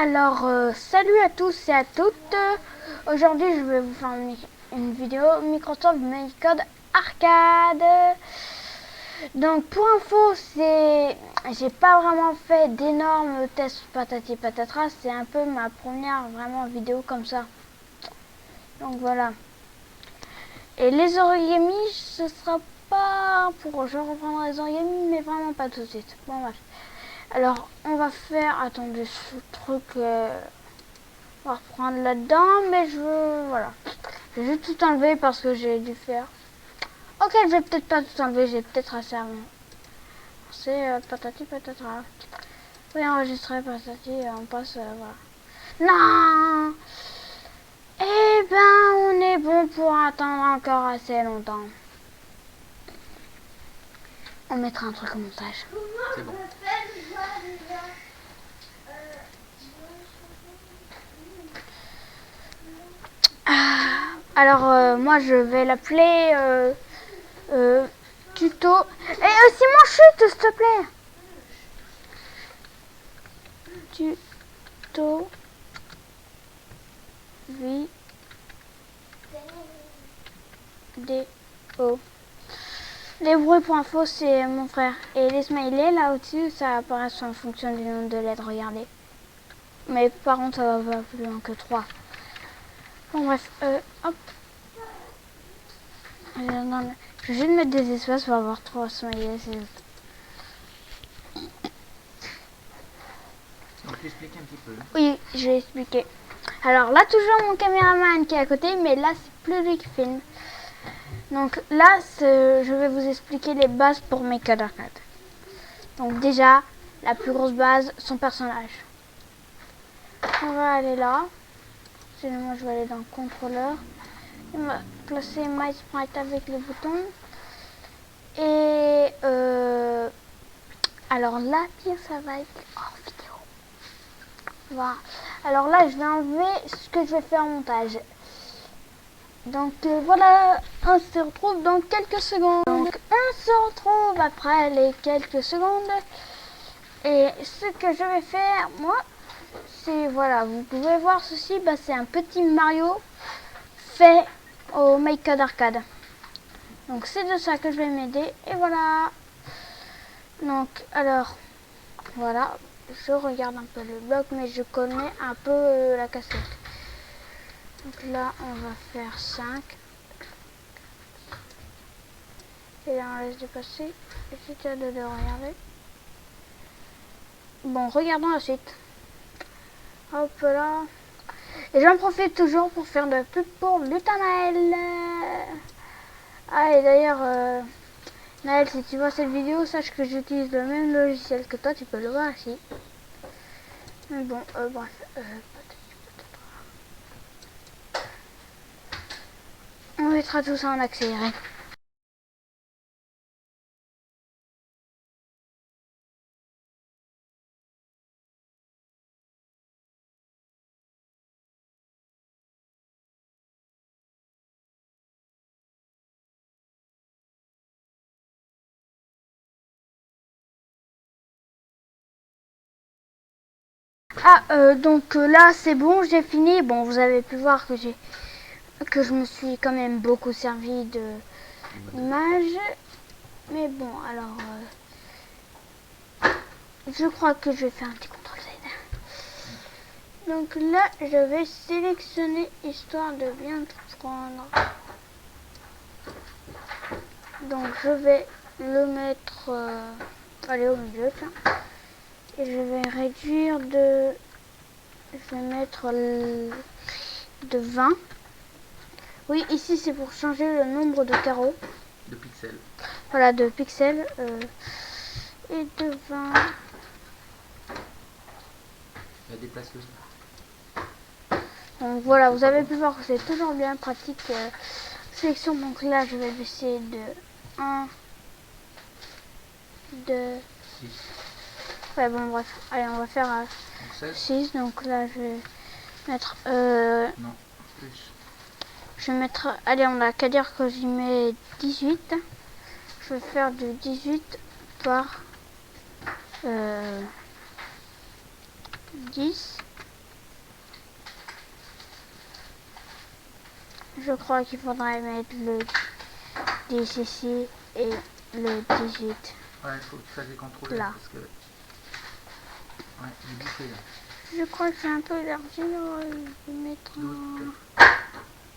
Alors, salut à tous et à toutes. Aujourd'hui, je vais vous faire une vidéo Microsoft MyCode Arcade. Donc, pour info, j'ai pas vraiment fait d'énormes tests patati patatras. C'est un peu ma première vraiment vidéo comme ça. Donc voilà. Et les origami, ce sera pas pour... Je reprendrai les origami, mais vraiment pas tout de suite. Bon, bref. Alors, on va faire... Attendez, ce truc... On va reprendre là-dedans, mais voilà. Je vais juste tout enlever parce que j'ai dû faire. Ok, je vais peut-être pas tout enlever, j'ai peut-être assez avant. C'est patati patata. Oui, enregistrer patati, on passe, voilà. Non. Eh ben, on est bon pour attendre encore assez longtemps. On mettra un truc au montage. C'est bon. Alors, moi, je vais l'appeler tuto. Et Simon, chute, s'il te plaît. Tuto vidéo. Les bruits pour info, c'est mon frère. Et les smileys là au-dessus, ça apparaît en fonction du nombre de lettres. Regardez. Mais par contre, ça va pas plus loin que 3. Bon, bref, hop. Je vais juste mettre des espaces pour avoir 3 smileys. Donc tu expliques un petit peu. Oui, je vais expliquer. Alors là, toujours mon caméraman qui est à côté, mais là, c'est plus lui qui filme. Donc là, je vais vous expliquer les bases pour MyCode Arcade. Donc déjà, la plus grosse base, son personnage. On va aller là. Moi, je vais aller dans le contrôleur. On va placer My Sprite avec le bouton. Et alors là, bien, ça va être hors vidéo. Voilà. Alors là, je vais enlever ce que je vais faire en montage. Donc voilà, on se retrouve dans quelques secondes. Donc on se retrouve après les quelques secondes. Et ce que je vais faire, moi, c'est, voilà, vous pouvez voir ceci, bah, c'est un petit Mario fait au MyCode Arcade. Donc c'est de ça que je vais m'aider. Et voilà. Donc alors, voilà, je regarde un peu le bloc, mais je connais un peu la cassette. Donc là, on va faire 5. Et là, on laisse dépasser. Et c'est à de regarder. Bon, regardons la suite. Hop là. Et j'en profite toujours pour faire de la pub pour Lutin Naël. Ah, et d'ailleurs, Naël, si tu vois cette vidéo, sache que j'utilise le même logiciel que toi. Tu peux le voir ici. Mais bon, bref. On mettra tout ça en accéléré. Ah, donc là, c'est bon, j'ai fini. Bon, vous avez pu voir que je me suis quand même beaucoup servi de images. Mais bon, alors, je crois que je vais faire un petit contrôle Z. Donc là, je vais sélectionner histoire de bien tout prendre. Donc je vais le mettre allez, au milieu. Tiens. Et je vais réduire de... Je vais mettre de 20. Oui, ici c'est pour changer le nombre de carreaux. De pixels. Voilà, de pixels. Et de 20. Déplace-le. Donc voilà, vous avez pu voir que c'est toujours bien pratique. Sélection, donc là je vais baisser de 1, 2, 6. ouais, bon, bref, allez, on va faire 6. Donc là je vais mettre non, plus. je vais mettre, allez, on n'a qu'à dire que j'y mets 18. Je vais faire du 18 par 10. Je crois qu'il faudrait mettre le 10 ici et le 18 Ouais, il faut que tu fasses des contrôles là. parce que. Ouais, il est bouffé là. Je crois que j'ai un peu d'argile. Je vais mettre 12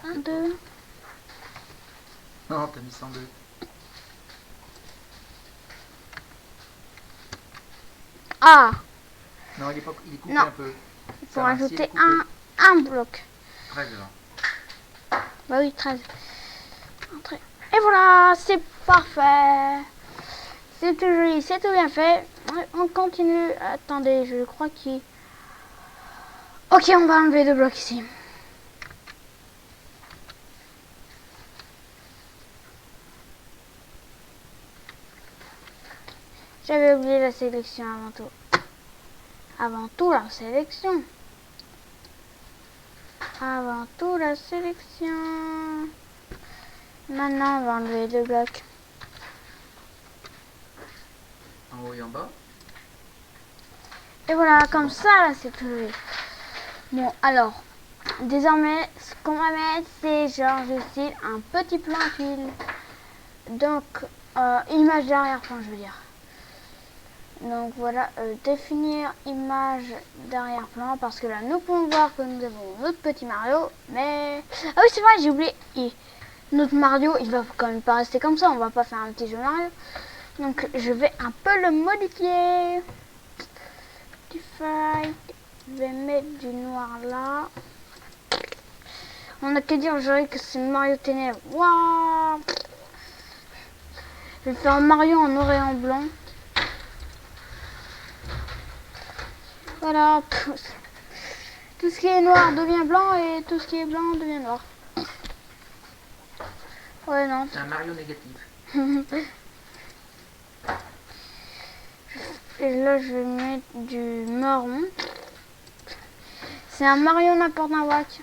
un 2. Non, t'as mis 102. Ah, Non, il est, pas, il est coupé non. un peu. Il faut Ça va, si, il rajouter est coupé. un bloc. 13 alors. Bah oui, 13. Entrée. Et voilà, c'est parfait. C'est tout joli, c'est tout bien fait. On continue. Attendez, je crois qu'il... Ok, on va enlever 2 blocs ici. J'avais oublié la sélection avant tout. Avant tout la sélection. Avant tout la sélection. Maintenant, on va enlever 2 blocs. En haut et en bas. Et voilà, comme ça, là, c'est tout joli. Bon, alors, désormais, ce qu'on va mettre, c'est genre de style un petit plan à fil. Donc, image d'arrière-plan, je veux dire. Donc voilà, définir image d'arrière-plan, parce que là, nous pouvons voir que nous avons notre petit Mario, mais... Ah oui, c'est vrai, j'ai oublié. Notre Mario, il va quand même pas rester comme ça, on va pas faire un petit jeu Mario. Donc, je vais un peu le modifier. Je vais mettre du noir là. On a qu'à dire aujourd'hui que c'est Mario Ténèbres. Waouh! Je vais faire un Mario en noir et en blanc. Voilà. Tout ce qui est noir devient blanc et tout ce qui est blanc devient noir. Ouais, non. C'est un Mario négatif. Et là, je vais mettre du marron. C'est un Mario n'importe un wack.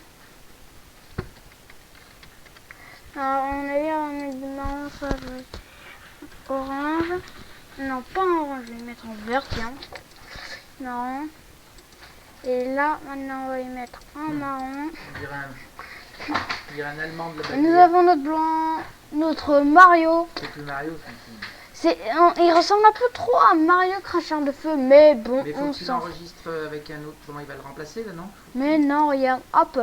Alors, on a dit on va mettre du marron, ça je vais orange. Non, pas en orange, je vais mettre en vert, tiens. Marron. Et là, maintenant, on va y mettre en marron. On dirait un Allemand de la Et bataille. nous avons notre blanc, notre Mario. C'est plus Mario, Il ressemble un peu trop à Mario cracheur de feu, mais bon, mais faut on que tu s'en... l'enregistres avec un autre. Comment il va le remplacer là, non? Mais non, regarde, hop.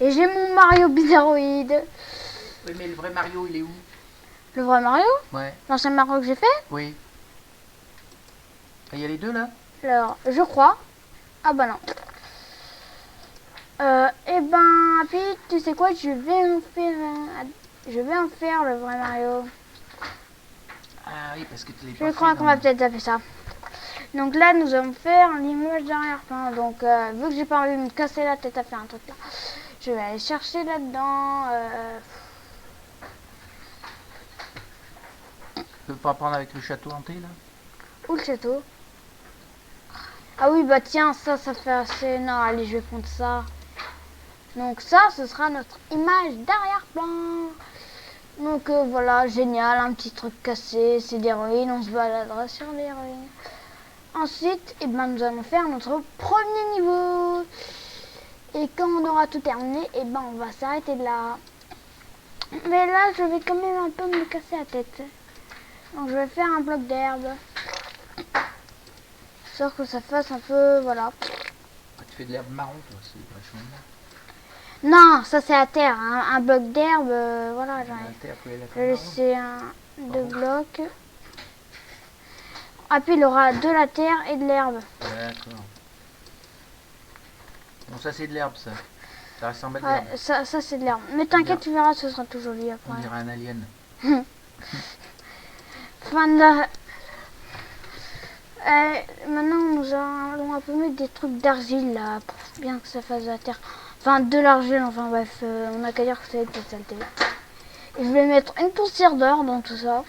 Et j'ai mon Mario bizarroïde. Oui, mais le vrai Mario, il est où? Le vrai Mario? Ouais. L'ancien Mario que j'ai fait? Oui. Il y a les deux là? Alors, je crois. Ah bah non. Eh ben, puis tu sais quoi, je vais en faire le vrai Mario. Ah oui, parce que tu l'as Je pas crois fait qu'on dans- va peut-être taper ça. Donc là, nous allons faire l'image d'arrière-plan. Donc, vu que j'ai pas envie de me casser la tête à faire un truc là, je vais aller chercher là-dedans. Tu peux pas prendre avec le château hanté là? Où le château? Ah oui, bah tiens, ça fait assez... Non, allez, je vais prendre ça. Donc ça, ce sera notre image d'arrière-plan. Donc voilà, génial, un petit truc cassé, c'est des ruines, on se baladera sur les ruines. Ensuite, eh ben, nous allons faire notre premier niveau. Et quand on aura tout terminé, eh ben, on va s'arrêter là. Mais là, je vais quand même un peu me casser la tête. Donc je vais faire un bloc d'herbe. Sauf que ça fasse un peu, voilà. Ah, tu fais de l'herbe marron toi, c'est vachement bien. Non, ça c'est à terre, hein. Un bloc d'herbe, voilà, La j'en terre, tu voulais la je faire vais marron. laisser deux blocs. Ah, puis il aura de la terre et de l'herbe. D'accord. Bon, ça c'est de l'herbe ça. Ça ressemble à de Ouais, l'herbe. ça c'est de l'herbe. Mais t'inquiète, tu verras, ce sera tout joli On après. dirait un alien. Fin de la... Maintenant, nous allons un peu mettre des trucs d'argile là, pour bien que ça fasse de la terre. Enfin, de l'argile, enfin bref, on a qu'à dire que c'est de la saleté. Et je vais mettre une poussière d'or dans tout ça.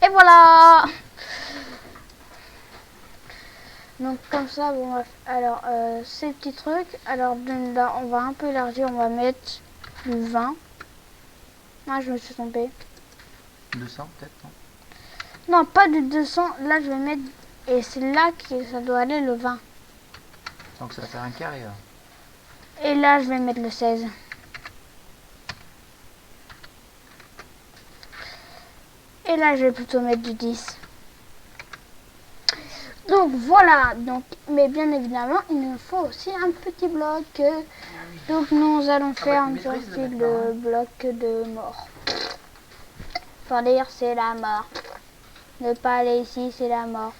Et voilà! Donc comme ça, bon bref. Alors, ces petits trucs, alors là, on va un peu élargir, on va mettre du 20. Ah, je me suis trompée. 200 peut-être, non? Non, pas du 200, là je vais mettre... Et c'est là que ça doit aller le 20. Donc ça va faire un carré alors. Et là, je vais mettre le 16. Et là, je vais plutôt mettre du 10. Donc voilà, donc, mais bien évidemment, il nous faut aussi un petit bloc. Donc nous allons faire un petit bloc de mort. Pour dire c'est la mort. Ne pas aller ici, c'est la mort.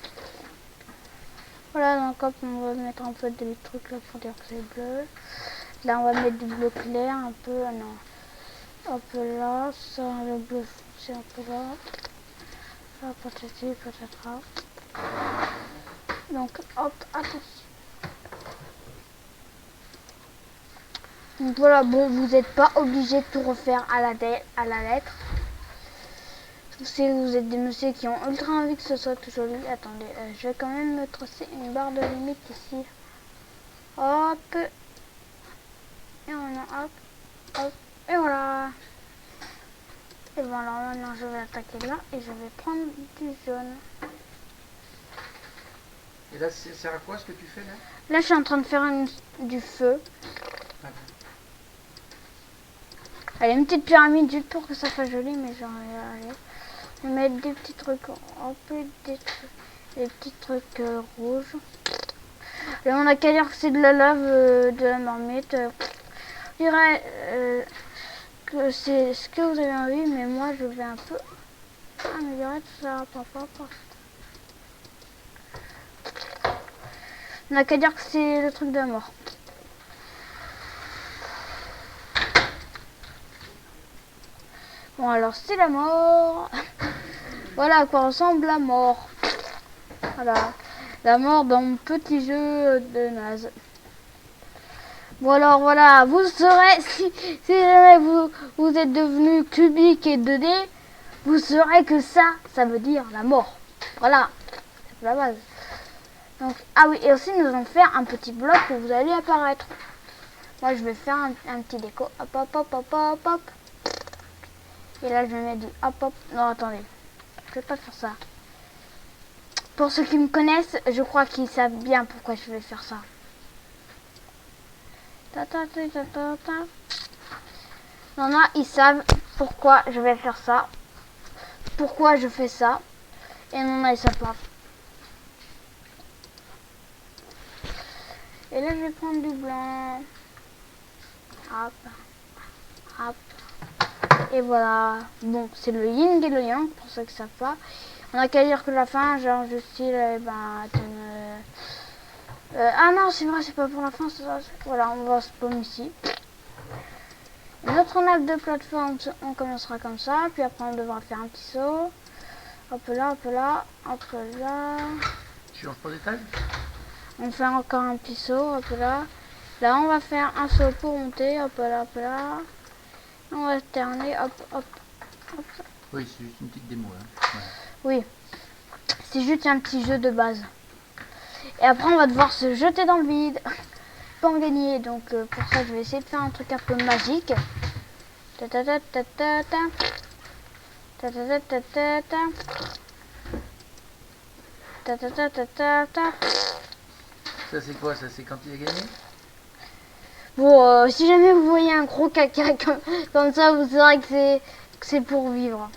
Voilà, donc hop, on va mettre un peu de trucs là pour dire que c'est bleu. Là, on va mettre du bleu clair, un peu, non. Un peu là, ça, le bleu foncé un peu là. Là, patati, patata. Donc, hop, attention. Donc voilà, bon, vous n'êtes pas obligé de tout refaire à la lettre. Si vous êtes des messieurs qui ont ultra envie que ce soit tout joli, attendez, je vais quand même me tracer une barre de limite ici. Hop. Et voilà, hop, hop, et voilà. Et voilà, maintenant je vais attaquer là et je vais prendre du jaune. Et là, ça sert à quoi ce que tu fais là? Là, je suis en train de faire du feu. Allez, une petite pyramide juste pour que ça soit joli, mais j'en vais aller. Je vais mettre des petits trucs, un peu des petits trucs rouges. Là, on a qu'à dire que c'est de la lave de la marmite. Je dirais que c'est ce que vous avez envie, mais moi je vais un peu améliorer tout ça. On a qu'à dire que c'est le truc de la mort. Bon, alors c'est la mort. Voilà à quoi ressemble la mort. Voilà, la mort dans mon petit jeu de naze. Bon alors voilà, vous saurez, si jamais vous êtes devenu cubique et 2D, vous saurez que ça veut dire la mort. Voilà, c'est la base. Donc, ah oui, et aussi nous allons faire un petit bloc où vous allez apparaître. Moi je vais faire un petit déco. Hop hop hop hop hop hop. Et là je vais mettre du hop hop. Non attendez, je vais pas faire ça. Pour ceux qui me connaissent, je crois qu'ils savent bien pourquoi je vais faire ça. Non, ils savent pourquoi je vais faire ça. Pourquoi je fais ça. Et non, ils savent pas. Et là, je vais prendre du blanc. Hop. Hop. Et voilà. Bon, c'est le yin et le yang, pour ceux qui savent pas. On a qu'à dire que la fin, genre, je style, ah non, c'est vrai, c'est pas pour la fin. Voilà, on va spawn ici. Notre nappe de plateforme, on commencera comme ça. Puis après, on devra faire un petit saut. Hop là, hop là, hop là. Tu changes pas d'étage? On fait encore un petit saut, hop là. Là, on va faire un saut pour monter, hop là, hop là. On va terminer, hop, hop, hop. Oui, c'est juste une petite démo là. Ouais. Oui, c'est juste un petit jeu de base. Et après, on va devoir se jeter dans le vide pour en gagner. Donc, pour ça, je vais essayer de faire un truc un peu magique. Ta ta ta ta ta ta. Ta ta ta ta ta ta. Ta ta ta ta ta ta. Ça c'est quoi? Ça c'est quand il a gagné? Bon, si jamais vous voyez un gros caca comme ça, vous saurez que c'est pour vivre.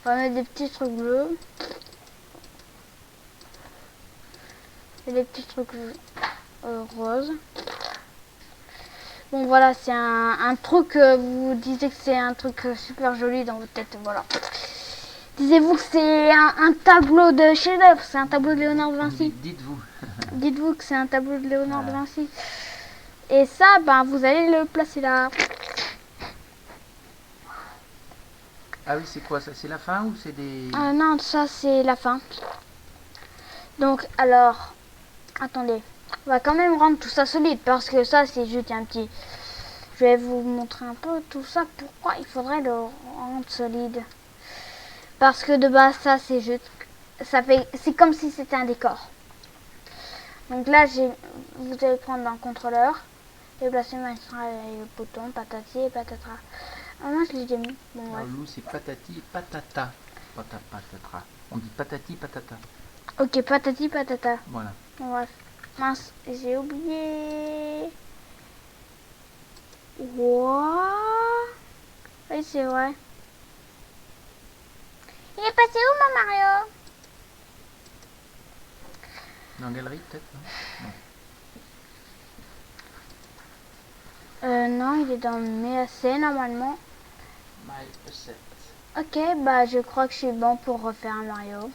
On va mettre des petits trucs bleus. Et des petits trucs roses. Bon voilà, c'est un truc, vous disiez que c'est un truc super joli dans votre tête, voilà. Disiez-vous que c'est un tableau de chef-d'œuvre, c'est un tableau de Léonard de Vinci. Dites-vous. Dites-vous que c'est un tableau de Léonard de Vinci. Et ça, ben, vous allez le placer là. Ah oui, c'est quoi ça? C'est la fin ou c'est des... Non, ça c'est la fin. Donc, alors, attendez. On va quand même rendre tout ça solide parce que ça c'est juste un petit... Je vais vous montrer un peu tout ça. Pourquoi il faudrait le rendre solide. Parce que de base ça c'est juste... C'est comme si c'était un décor. Donc là, vous allez prendre un contrôleur, déplacer magistral et le bouton, patati et patata. Ah, moi je l'ai mis. Bon, ouais. Nous c'est patati et patata. Patata. On dit patati patata. Ok, patati patata. Voilà. Bref. Mince, j'ai oublié. Wow. Oui, c'est vrai. Il est passé où mon Mario? Dans la galerie peut-être, non? Non, il est dans mes AC normalement. My asset. Ok, bah je crois que je suis bon pour refaire un Mario.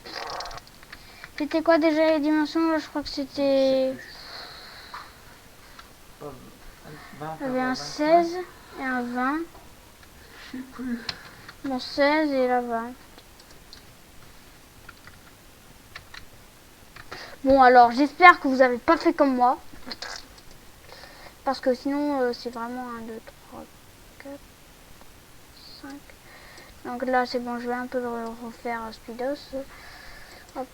C'était quoi déjà les dimensions? Là, je crois que c'était... Il y avait un 16 et un 20. Je sais plus. Bon, 16 et la 20. Bon, alors j'espère que vous n'avez pas fait comme moi. Parce que sinon, c'est vraiment 1, 2, 3, 4, 5. Donc là, c'est bon, je vais un peu le refaire à Speedos. Hop.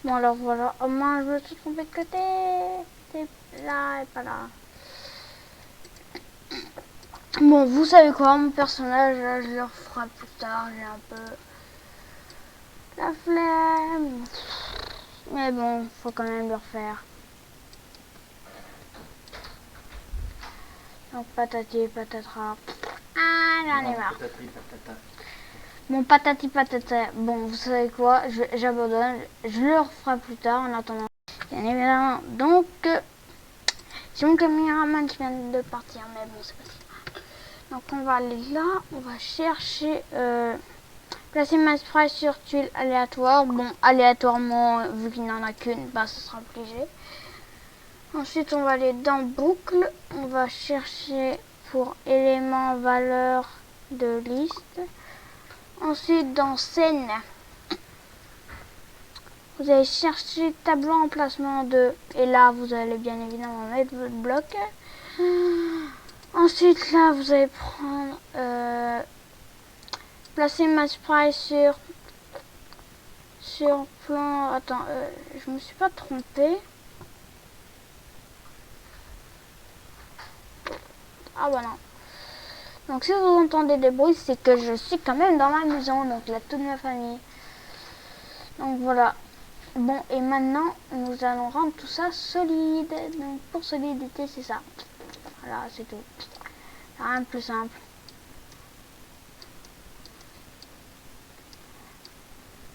Bon, alors voilà. Au moins, je me suis trompée de côté. C'est là et pas là. Bon, vous savez quoi, mon personnage, là, je le referai plus tard. J'ai un peu la flemme. Mais bon, faut quand même le refaire. Donc patati patata. Ah, j'en ai marre. Bon, patati patata. Bon, vous savez quoi, j'abandonne. Je le referai plus tard en attendant. Bien évidemment. Donc, c'est mon caméraman qui vient de partir, mais bon, c'est pas si grave. Donc, on va aller là. On va chercher. Placer ma spray sur tuile aléatoire. Bon, aléatoirement, vu qu'il n'en a qu'une, bah, ce sera obligé. Ensuite, on va aller dans boucle. On va chercher pour élément valeur de liste. Ensuite, dans scène, vous allez chercher tableau emplacement 2. Et là, vous allez bien évidemment mettre votre bloc. Ensuite, là, vous allez prendre... placer ma spray sur plan... Attends, je me suis pas trompée. Ah bah non. Donc si vous entendez des bruits, c'est que je suis quand même dans la maison, donc il y a toute ma famille. Donc voilà. Bon, et maintenant, nous allons rendre tout ça solide. Donc pour solidité, c'est ça. Voilà, c'est tout. Rien de plus simple.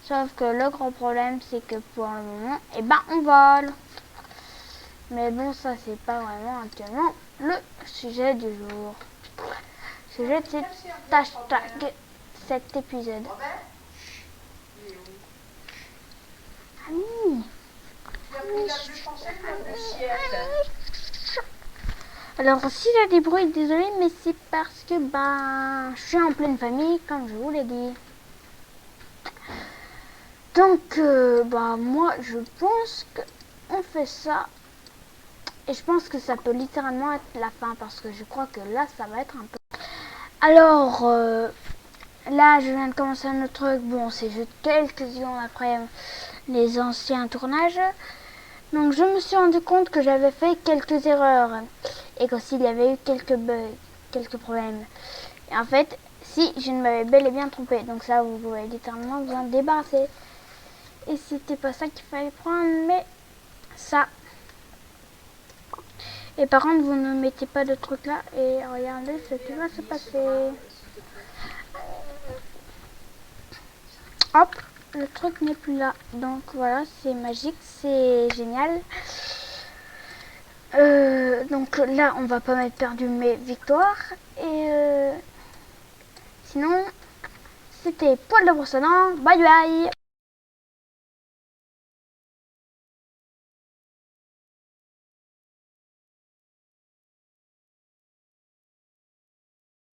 Sauf que le grand problème, c'est que pour le moment, eh ben, on vole. Mais bon, ça, c'est pas vraiment actuellement le sujet du jour. Sujet de cet épisode. Ami. Alors s'il y a des bruits, désolé, mais c'est parce que ben je suis en pleine famille, comme je vous l'ai dit. Donc bah moi je pense qu'on fait ça. Et je pense que ça peut littéralement être la fin, parce que je crois que là ça va être un peu... Alors là je viens de commencer un autre truc. Bon, c'est juste quelques secondes après les anciens tournages. Donc je me suis rendu compte que j'avais fait quelques erreurs. Et qu'aussi il y avait eu quelques bugs, quelques problèmes. Et en fait, si je ne m'avais bel et bien trompé. Donc ça, vous pouvez littéralement vous en débarrasser. Et c'était pas ça qu'il fallait prendre, mais ça. Et par contre, vous ne mettez pas de trucs là. Et regardez ce qui va se passer. Hop, le truc n'est plus là. Donc voilà, c'est magique, c'est génial. Donc là, on va pas mettre perdu mes victoires. Et sinon, c'était Poil de brosse à dents. Bye bye.